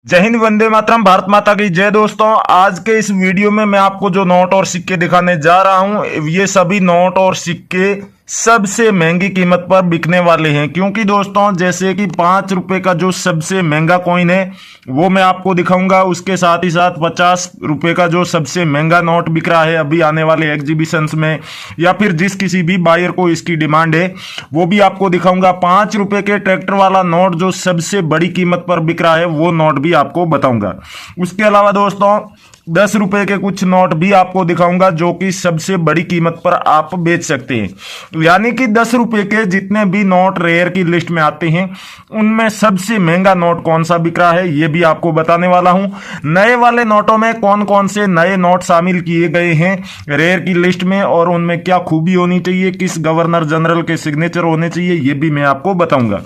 जय हिंद, वंदे मातरम, भारत माता की जय। दोस्तों, आज के इस वीडियो में मैं आपको जो नोट और सिक्के दिखाने जा रहा हूं, ये सभी नोट और सिक्के सबसे महंगी कीमत पर बिकने वाले हैं। क्योंकि दोस्तों, जैसे कि 5 रुपए का जो सबसे महंगा कॉइन है वो मैं आपको दिखाऊंगा, उसके साथ ही साथ 50 रुपए का जो सबसे महंगा नोट बिक रहा है अभी आने वाले एग्जीबिशंस में, या फिर जिस किसी भी बायर को इसकी डिमांड है वो भी आपको दिखाऊंगा। 5 रुपए के ट्रैक्टर वाला नोट जो सबसे बड़ी कीमत पर बिक रहा है वो नोट भी आपको बताऊंगा। उसके अलावा दोस्तों, 10 रुपए के कुछ नोट भी आपको दिखाऊंगा जो कि सबसे बड़ी कीमत पर आप बेच सकते हैं। यानी कि 10 रुपए के जितने भी नोट रेयर की लिस्ट में आते हैं उनमें सबसे महंगा नोट कौन सा बिक रहा है ये भी आपको बताने वाला हूं। नए वाले नोटों में कौन कौन से नए नोट शामिल किए गए हैं रेयर की लिस्ट में, और उनमें क्या खूबी होनी चाहिए, किस गवर्नर जनरल के सिग्नेचर होने चाहिए, ये भी मैं आपको बताऊंगा।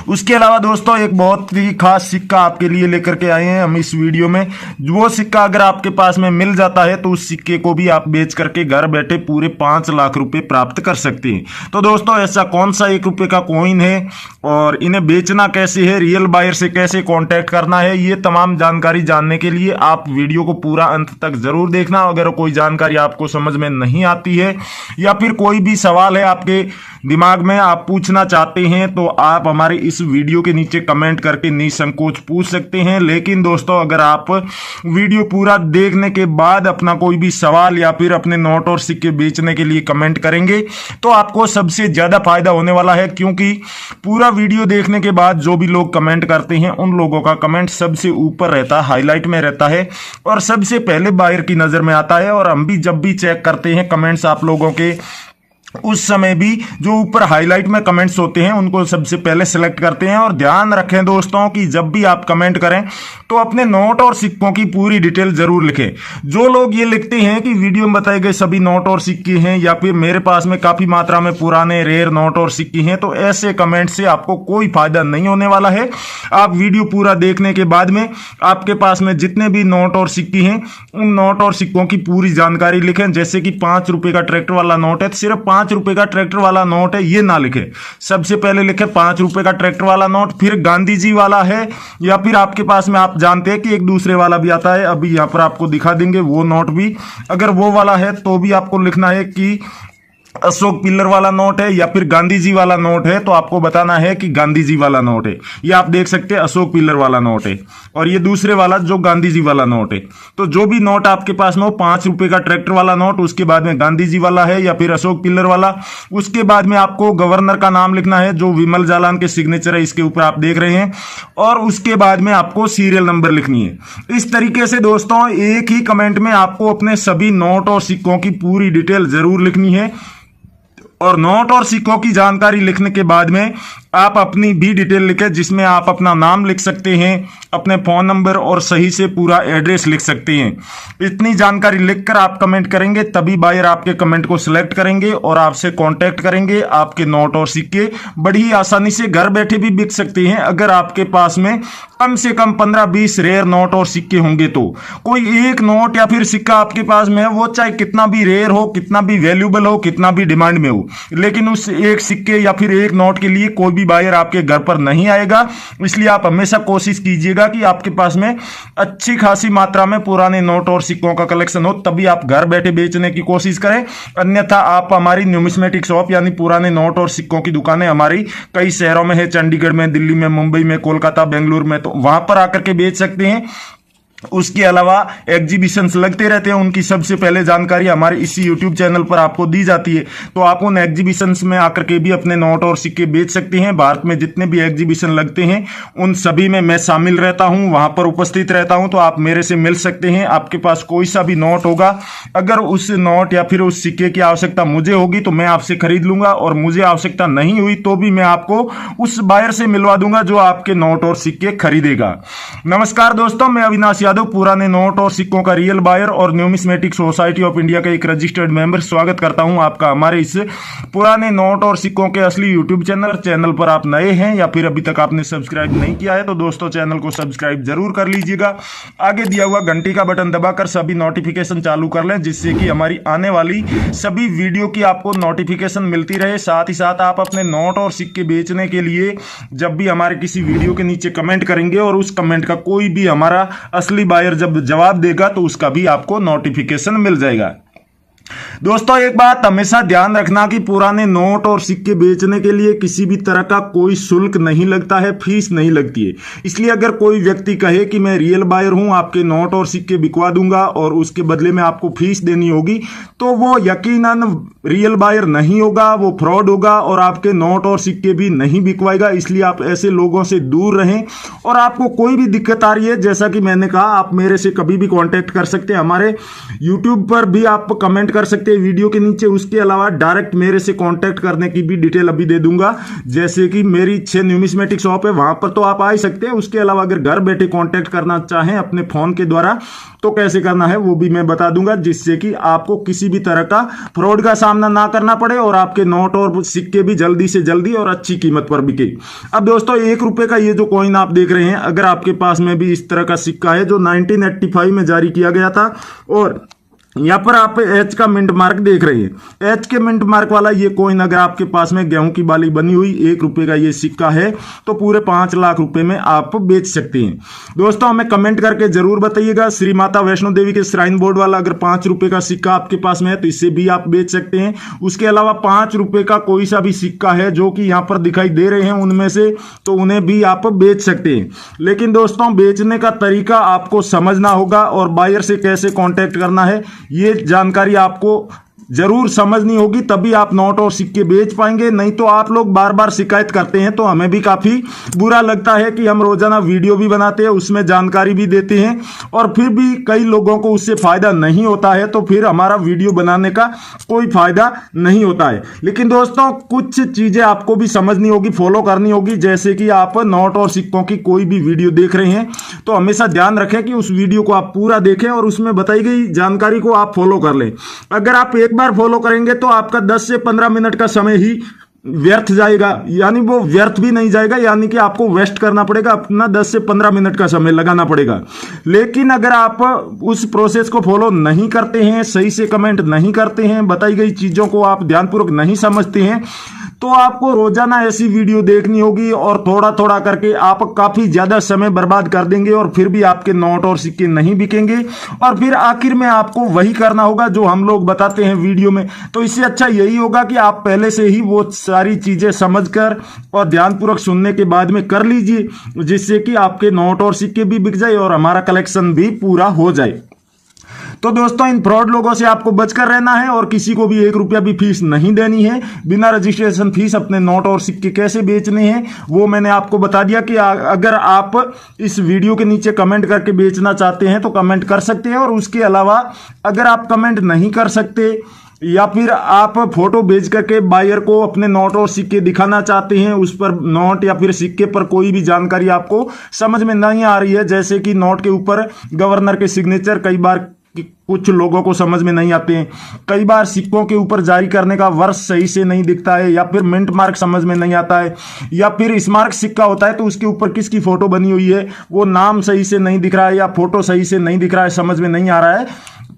उसके अलावा दोस्तों, एक बहुत ही खास सिक्का आपके लिए लेकर के आए हैं हम इस वीडियो में। वो सिक्का अगर आपके पास में मिल जाता है तो उस सिक्के को भी आप बेच करके घर बैठे पूरे 5 लाख रुपए प्राप्त कर सकते हैं। तो दोस्तों, ऐसा कौन सा 1 रुपए का कॉइन है और इन्हें बेचना कैसे है, रियल बायर से कैसे कांटेक्ट करना है, ये तमाम जानकारी जानने के लिए आप वीडियो को पूरा अंत तक जरूर देखना। अगर कोई जानकारी आपको समझ में नहीं आती है या फिर कोई भी सवाल है आपके दिमाग में, आप पूछना चाहते हैं, तो आप हमारे इस वीडियो के नीचे कमेंट करके निसंकोच पूछ सकते हैं। लेकिन दोस्तों, अगर आप वीडियो पूरा देखने के बाद अपना कोई भी सवाल या फिर अपने नोट और सिक्के बेचने के लिए कमेंट करेंगे तो आपको सबसे ज्यादा फायदा होने वाला है। क्योंकि पूरा वीडियो देखने के बाद जो भी लोग कमेंट करते हैं उन लोगों का कमेंट सबसे ऊपर रहता है, हाईलाइट में रहता है और सबसे पहले बायर की नजर में आता है। और हम भी जब भी चेक करते हैं कमेंट्स आप लोगों के, उस समय भी जो ऊपर हाईलाइट में कमेंट्स होते हैं उनको सबसे पहले सिलेक्ट करते हैं। और ध्यान रखें दोस्तों कि जब भी आप कमेंट करें तो अपने नोट और सिक्कों की पूरी डिटेल जरूर लिखें। जो लोग ये लिखते हैं कि वीडियो में बताए गए सभी नोट और सिक्के हैं या फिर मेरे पास में काफी मात्रा में पुराने रेयर नोट और सिक्के हैं, तो ऐसे कमेंट से आपको कोई फायदा नहीं होने वाला है। आप वीडियो पूरा देखने के बाद में आपके पास में जितने भी नोट और सिक्के हैं उन नोट और सिक्कों की पूरी जानकारी लिखें। जैसे कि 5 रुपए का ट्रैक्टर वाला नोट है, सिर्फ 5 रुपए का ट्रैक्टर वाला नोट है ये ना लिखे। सबसे पहले लिखे 5 रुपए का ट्रैक्टर वाला नोट, फिर गांधी जी वाला है, या फिर आपके पास में आप जानते हैं कि एक दूसरे वाला भी आता है, अभी यहां पर आपको दिखा देंगे वो नोट भी। अगर वो वाला है तो भी आपको लिखना है कि अशोक पिल्लर वाला नोट है या फिर गांधी जी वाला नोट है, तो आपको बताना है कि गांधी जी वाला नोट है। ये आप देख सकते हैं अशोक पिल्लर वाला नोट है और ये दूसरे वाला जो गांधी जी वाला नोट है। तो जो भी नोट आपके पास में हो, 5 रुपए का ट्रैक्टर वाला नोट, उसके बाद में गांधी जी वाला है या फिर अशोक पिल्लर वाला, उसके बाद में आपको गवर्नर का नाम लिखना है जो विमल जालान के सिग्नेचर है इसके ऊपर आप देख रहे हैं, और उसके बाद में आपको सीरियल नंबर लिखनी है। इस तरीके से दोस्तों एक ही कमेंट में आपको अपने सभी नोट और सिक्कों की पूरी डिटेल जरूर लिखनी है। और नोट और सिक्कों की जानकारी लिखने के बाद में आप अपनी भी डिटेल लिखें, जिसमें आप अपना नाम लिख सकते हैं, अपने फोन नंबर और सही से पूरा एड्रेस लिख सकते हैं। इतनी जानकारी लिखकर आप कमेंट करेंगे तभी बायर आपके कमेंट को सिलेक्ट करेंगे और आपसे कांटेक्ट करेंगे। आपके नोट और सिक्के बड़ी ही आसानी से घर बैठे भी बिक सकते हैं अगर आपके पास में कम से कम 15-20 रेयर नोट और सिक्के होंगे। तो कोई एक नोट या फिर सिक्का आपके पास में है, वो चाहे कितना भी रेयर हो, कितना भी वैल्यूएबल हो, कितना भी डिमांड में हो, लेकिन उस एक सिक्के या फिर एक नोट के लिए कोई भी बायर आपके घर पर नहीं आएगा। इसलिए आप हमेशा कोशिश कीजिएगा कि आपके पास में अच्छी खासी मात्रा में पुराने नोट और सिक्कों का कलेक्शन हो, तभी आप घर बैठे बेचने की कोशिश करें। अन्यथा आप हमारी न्यूमिस्मेटिक शॉप यानी पुराने नोट और सिक्कों की दुकानें हमारी कई शहरों में है, चंडीगढ़ में, दिल्ली में, मुंबई में, कोलकाता, बेंगलुरु में, तो वहां पर आकर के बेच सकते हैं। उसके अलावा एग्जीबिशंस लगते रहते हैं, उनकी सबसे पहले जानकारी हमारे इसी यूट्यूब चैनल पर आपको दी जाती है। तो आप उन एग्जीबिशंस में आकर के भी अपने नोट और सिक्के बेच सकते हैं। भारत में जितने भी एग्जीबिशन लगते हैं उन सभी में मैं शामिल रहता हूं, वहां पर उपस्थित रहता हूं, तो आप मेरे से मिल सकते हैं। आपके पास कोई सा भी नोट होगा, अगर उस नोट या फिर उस सिक्के की आवश्यकता मुझे होगी तो मैं आपसे खरीद लूंगा, और मुझे आवश्यकता नहीं हुई तो भी मैं आपको उस बायर से मिलवा दूंगा जो आपके नोट और सिक्के खरीदेगा। नमस्कार दोस्तों, मैं अविनाश बता दो, पुराने नोट और सिक्कों का रियल बायर और न्यूमिस्मेटिक सोसाइटी ऑफ इंडिया का एक रजिस्टर्ड मेंबर। स्वागत करता हूं आपका हमारे इस पुराने नोट और सिक्कों के असली यूट्यूब चैनल पर आप नए हैं या फिर अभी तक आपने सब्सक्राइब नहीं किया है तो दोस्तों चैनल को सब्सक्राइब जरूर कर लीजिएगा। आगे दिया हुआ घंटी का बटन दबाकर सभी नोटिफिकेशन चालू कर लें, जिससे कि हमारी आने वाली सभी वीडियो की आपको नोटिफिकेशन मिलती रहे। साथ ही साथ आप अपने नोट और सिक्के बेचने के लिए जब भी हमारे किसी वीडियो के नीचे कमेंट करेंगे और उस कमेंट का कोई भी हमारा असली बायर जब जवाब देगा तो उसका भी आपको नोटिफिकेशन मिल जाएगा। दोस्तों एक बात हमेशा ध्यान रखना कि पुराने नोट और सिक्के बेचने के लिए किसी भी तरह का कोई शुल्क नहीं लगता है, फीस नहीं लगती है। इसलिए अगर कोई व्यक्ति कहे कि मैं रियल बायर हूं, आपके नोट और सिक्के बिकवा दूंगा और उसके बदले में आपको फीस देनी होगी, तो वो यकीनन रियल बायर नहीं होगा, वो फ्रॉड होगा और आपके नोट और सिक्के भी नहीं बिकवाएगा। इसलिए आप ऐसे लोगों से दूर रहें। और आपको कोई भी दिक्कत आ रही है, जैसा कि मैंने कहा, आप मेरे से कभी भी कांटेक्ट कर सकते हैं। हमारे यूट्यूब पर भी आप कमेंट कर सकते हैं वीडियो के नीचे। उसके अलावा डायरेक्ट मेरे से कांटेक्ट करने की भी डिटेल अभी दे दूंगा, जैसे कि मेरी 6 न्यूमिस्मेटिक शॉप है, वहां पर तो आप आ ही सकते हैं। उसके अलावा अगर घर बैठे कांटेक्ट करना चाहें अपने फोन के द्वारा तो कैसे करना है वो भी मैं बता दूंगा, जिससे कि आपको किसी भी तरह का फ्रॉड का सामना ना करना पड़े और आपके नोट और सिक्के भी जल्दी से जल्दी और अच्छी कीमत पर बिके। अब दोस्तों 1 रुपए का ये जो कॉइन आप देख रहे हैं, अगर आपके पास में भी इस तरह का सिक्का है जो 1985 में जारी किया गया था, और यहां पर आप एच का मिंट मार्क देख रहे हैं, एच के मिंट मार्क वाला ये कॉइन अगर आपके पास में गेहूं की बाली बनी हुई 1 रुपए का ये सिक्का है तो पूरे 5 लाख रुपए में आप बेच सकते हैं। दोस्तों हमें कमेंट करके जरूर बताइएगा। श्री माता वैष्णो देवी के श्राइन बोर्ड वाला अगर 5 रुपए का सिक्का आपके पास में है तो इससे भी आप बेच सकते हैं। उसके अलावा 5 रुपए का कोई सा भी सिक्का है जो कि यहां पर दिखाई दे रहे हैं उनमें से, तो उन्हें भी आप बेच सकते हैं। लेकिन दोस्तों बेचने का तरीका आपको समझना होगा और बायर से कैसे कॉन्टेक्ट करना है ये जानकारी आपको जरूर समझनी होगी, तभी आप नोट और सिक्के बेच पाएंगे। नहीं तो आप लोग बार बार शिकायत करते हैं तो हमें भी काफी बुरा लगता है कि हम रोजाना वीडियो भी बनाते हैं, उसमें जानकारी भी देते हैं और फिर भी कई लोगों को उससे फायदा नहीं होता है, तो फिर हमारा वीडियो बनाने का कोई फायदा नहीं होता है। लेकिन दोस्तों कुछ चीजें आपको भी समझनी होगी, फॉलो करनी होगी। जैसे कि आप नोट और सिक्कों की कोई भी वीडियो देख रहे हैं तो हमेशा ध्यान रखें कि उस वीडियो को आप पूरा देखें और उसमें बताई गई जानकारी को आप फॉलो कर लें। अगर आप एक बार फॉलो करेंगे तो आपका 10 से 15 मिनट का समय ही व्यर्थ जाएगा, यानी वो व्यर्थ भी नहीं जाएगा, यानी कि आपको वेस्ट करना पड़ेगा, अपना 10 से 15 मिनट का समय लगाना पड़ेगा। लेकिन अगर आप उस प्रोसेस को फॉलो नहीं करते हैं, सही से कमेंट नहीं करते हैं, बताई गई चीजों को आप ध्यानपूर्वक नहीं समझते हैं, तो आपको रोजाना ऐसी वीडियो देखनी होगी और थोड़ा थोड़ा करके आप काफी ज्यादा समय बर्बाद कर देंगे और फिर भी आपके नोट और सिक्के नहीं बिकेंगे और फिर आखिर में आपको वही करना होगा जो हम लोग बताते हैं वीडियो में। तो इससे अच्छा यही होगा कि आप पहले से ही वो सारी चीजें समझकर और ध्यानपूर्वक सुनने के बाद में कर लीजिए, जिससे कि आपके नोट और सिक्के भी बिक जाए और हमारा कलेक्शन भी पूरा हो जाए। तो दोस्तों इन फ्रॉड लोगों से आपको बचकर रहना है और किसी को भी 1 रुपया भी फीस नहीं देनी है। बिना रजिस्ट्रेशन फीस अपने नोट और सिक्के कैसे बेचने हैं वो मैंने आपको बता दिया कि अगर आप इस वीडियो के नीचे कमेंट करके बेचना चाहते हैं तो कमेंट कर सकते हैं। और उसके अलावा अगर आप कमेंट नहीं कर सकते या फिर आप फोटो भेज करके बायर को अपने नोट और सिक्के दिखाना चाहते हैं, उस पर नोट या फिर सिक्के पर कोई भी जानकारी आपको समझ में नहीं आ रही है, जैसे कि नोट के ऊपर गवर्नर के सिग्नेचर कई बार कुछ लोगों को समझ में नहीं आते हैं, कई बार सिक्कों के ऊपर जारी करने का वर्ष सही से नहीं दिखता है, या फिर मिंट मार्क समझ में नहीं आता है, या फिर स्मारक सिक्का होता है तो उसके ऊपर किसकी फोटो बनी हुई है वो नाम सही से नहीं दिख रहा है या फोटो सही से नहीं दिख रहा है, समझ में नहीं आ रहा है,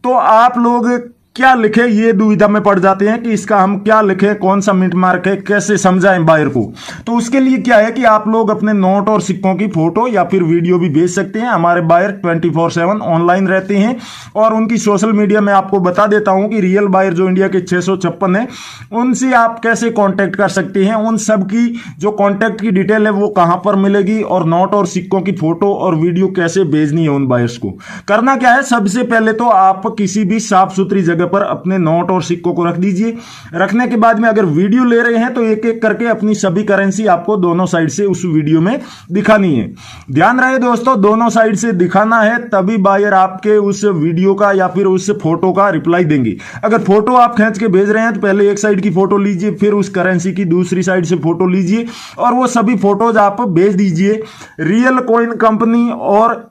तो आप लोग क्या लिखे ये दुविधा में पड़ जाते हैं कि इसका हम क्या लिखें, कौन सा मिंट मार्क है, कैसे समझाएं बायर को। तो उसके लिए क्या है कि आप लोग अपने नोट और सिक्कों की फोटो या फिर वीडियो भी भेज सकते हैं। हमारे बायर 24/7 ऑनलाइन रहते हैं और उनकी सोशल मीडिया में आपको बता देता हूं कि रियल बायर जो इंडिया के 656 है उनसे आप कैसे कॉन्टेक्ट कर सकते हैं, उन सब की जो कॉन्टेक्ट की डिटेल है वो कहां पर मिलेगी और नोट और सिक्कों की फोटो और वीडियो कैसे भेजनी है उन बायर्स को। करना क्या है, सबसे पहले तो आप किसी भी साफ सुथरी जगह पर अपने नोट और सिक्कों को रख दीजिए। रखने के बाद में अगर वीडियो ले रहे हैं तो एक एक करके अपनी सभी करेंसी आपको दोनों साइड से उस वीडियो में दिखानी है। ध्यान रहे दोस्तों, दोनों साइड से दिखाना है, तभी बायर आपके उस वीडियो का या फिर उस फोटो का रिप्लाई देंगे। अगर फोटो आप खींच के भेज रहे हैं तो पहले एक साइड की फोटो लीजिए, फिर उस करेंसी की दूसरी साइड से फोटो लीजिए और वो सभी फोटोज आप भेज दीजिए। रियल कॉइन कंपनी और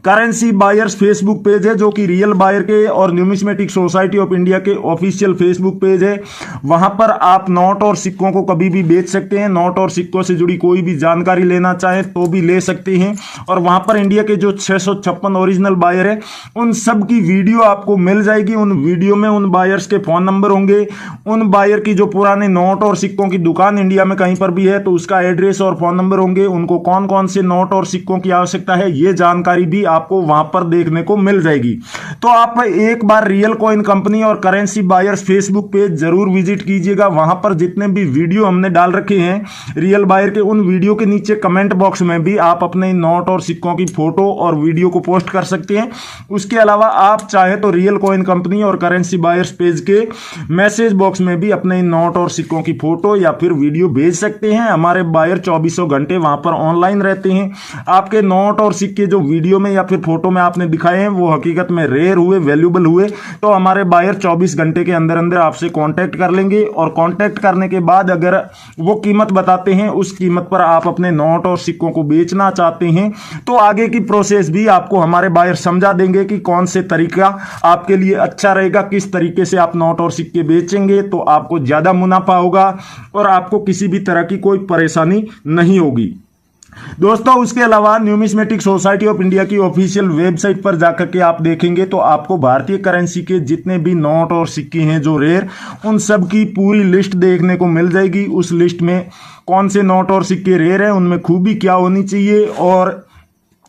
करेंसी बायर्स फेसबुक पेज है जो कि रियल बायर के और न्यूमिस्मेटिक सोसाइटी ऑफ इंडिया के ऑफिशियल फेसबुक पेज है। वहां पर आप नोट और सिक्कों को कभी भी बेच सकते हैं। नोट और सिक्कों से जुड़ी कोई भी जानकारी लेना चाहे तो भी ले सकते हैं। और वहां पर इंडिया के जो 656 ओरिजिनल बायर है उन सब की वीडियो आपको मिल जाएगी। उन वीडियो में उन बायर्स के फोन नंबर होंगे, उन बायर की जो पुराने नोट और सिक्कों की दुकान इंडिया में कहीं पर भी है तो उसका एड्रेस और फोन नंबर होंगे, उनको कौन कौन से नोट और सिक्कों की आवश्यकता है ये जानकारी भी आपको वहां पर देखने को मिल जाएगी। तो आप एक बार रियल कॉइन कंपनी और करेंसी बायर्स फेसबुक पेज जरूर विजिट कीजिएगा। वहां पर जितने भी वीडियो हमने डाल रखे हैं रियल बायर के, उन वीडियो के नीचे कमेंट बॉक्स में भी आप अपने नोट और सिक्कों की फोटो और वीडियो को पोस्ट कर सकते हैं। उसके अलावा आप चाहे तो रियल कॉइन कंपनी और करेंसी बायर्स पेज के मैसेज बॉक्स में भी अपने नोट और सिक्कों की फोटो या फिर वीडियो भेज सकते हैं। हमारे बायर 24 घंटे वहां पर ऑनलाइन रहते हैं। आपके नोट और सिक्के जो वीडियो में या फिर फोटो में आपने दिखाए हैं वो हकीकत में रेयर हुए, वैल्यूएबल हुए तो हमारे बायर 24 घंटे के अंदर अंदर आपसे कांटेक्ट कर लेंगे और कांटेक्ट करने के बाद अगर वो कीमत बताते हैं उस कीमत पर आप अपने नोट और सिक्कों को बेचना चाहते हैं तो आगे की प्रोसेस भी आपको हमारे बायर समझा देंगे कि कौन से तरीका आपके लिए अच्छा रहेगा, किस तरीके से आप नोट और सिक्के बेचेंगे तो आपको ज्यादा मुनाफा होगा और आपको किसी भी तरह की कोई परेशानी नहीं होगी। दोस्तों उसके अलावा न्यूमिस्मेटिक सोसाइटी ऑफ इंडिया की ऑफिशियल वेबसाइट पर जाकर के आप देखेंगे तो आपको भारतीय करेंसी के जितने भी नोट और सिक्के हैं जो रेयर, उन सब की पूरी लिस्ट देखने को मिल जाएगी। उस लिस्ट में कौन से नोट और सिक्के रेयर हैं, उनमें खूबी क्या होनी चाहिए और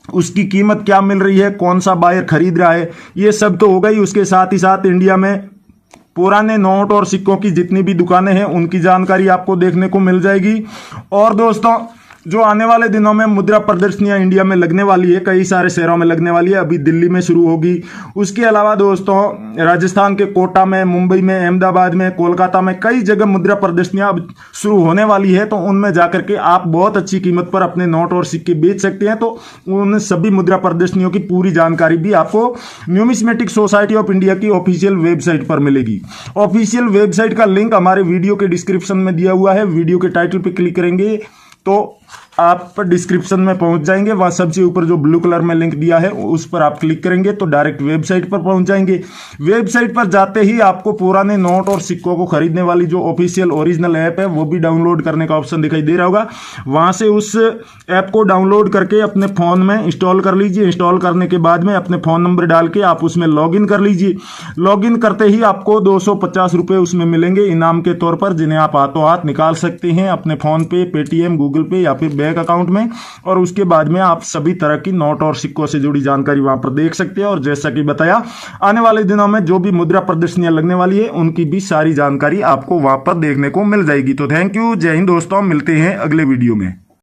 उसकी कीमत क्या मिल रही है, कौन सा बायर खरीद रहा है, ये सब तो हो गई। उसके साथ ही साथ इंडिया में पुराने नोट और सिक्कों की जितनी भी दुकानें हैं उनकी जानकारी आपको देखने को मिल जाएगी। और दोस्तों जो आने वाले दिनों में मुद्रा प्रदर्शनियां इंडिया में लगने वाली है, कई सारे शहरों में लगने वाली है, अभी दिल्ली में शुरू होगी। उसके अलावा दोस्तों राजस्थान के कोटा में, मुंबई में, अहमदाबाद में, कोलकाता में कई जगह मुद्रा प्रदर्शनियां अब शुरू होने वाली है तो उनमें जाकर के आप बहुत अच्छी कीमत पर अपने नोट और सिक्के बेच सकते हैं। तो उन सभी मुद्रा प्रदर्शनियों की पूरी जानकारी भी आपको न्यूमिस्मेटिक सोसाइटी ऑफ इंडिया की ऑफिशियल वेबसाइट पर मिलेगी। ऑफिशियल वेबसाइट का लिंक हमारे वीडियो के डिस्क्रिप्शन में दिया हुआ है। वीडियो के टाइटल पर क्लिक करेंगे तो आप डिस्क्रिप्शन में पहुंच जाएंगे। वहां सबसे ऊपर जो ब्लू कलर में लिंक दिया है उस पर आप क्लिक करेंगे तो डायरेक्ट वेबसाइट पर पहुंच जाएंगे। वेबसाइट पर जाते ही आपको पुराने नोट और सिक्कों को खरीदने वाली जो ऑफिशियल ओरिजिनल ऐप है वो भी डाउनलोड करने का ऑप्शन दिखाई दे रहा होगा। वहां से उस ऐप को डाउनलोड करके अपने फोन में इंस्टॉल कर लीजिए। इंस्टॉल करने के बाद में अपने फोन नंबर डाल के आप उसमें लॉग इन कर लीजिए। लॉग इन करते ही आपको 250 रुपये उसमें मिलेंगे इनाम के तौर पर, जिन्हें आप हाथों हाथ निकाल सकते हैं अपने फोन पे, पेटीएम, गूगल पे या फिर बैंक अकाउंट में। और उसके बाद में आप सभी तरह की नोट और सिक्कों से जुड़ी जानकारी वहां पर देख सकते हैं। और जैसा कि बताया आने वाले दिनों में जो भी मुद्रा प्रदर्शनियां लगने वाली है उनकी भी सारी जानकारी आपको वहां पर देखने को मिल जाएगी। तो थैंक यू, जय हिंद दोस्तों, मिलते हैं अगले वीडियो में।